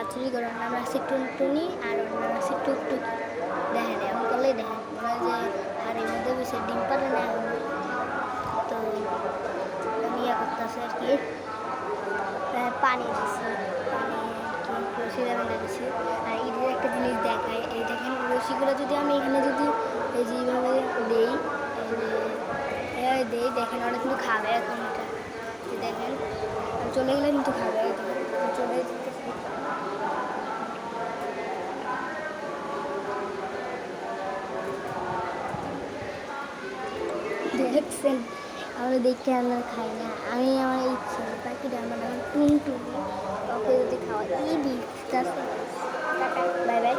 বাচ্চারই করে নাম রাখছি টুনটুনি আর ওর নাম রাখছি টুকটুকি। দেখেন এমন করলেই দেখেন মনে হয় যে হাড়ির মধ্যে বেশি ডিম পারে না এখন। তো আমি ইয়ে করতেছি আর কি, পানি দিছি, পানি আর কি রশিদা মেলে দিছি। আর ঈদের একটা জিনিস দেখায়, এই দেখেন রশিগুলো যদি আমি এখানে যদি এই যে এইভাবে দেই, এই দেই দেখেন ওরা কিন্তু খাবে এখন। এটা দেখেন চলে গেলে কিন্তু খাবে, চলে যেতেছে। দেখছেন আমরা দেখতে আমরা খাই না, আমি আমার ইচ্ছে পাখিটা আমার নাম টুনটুনি, ওকে যদি খাওয়া এই বিস্তার। Bye bye.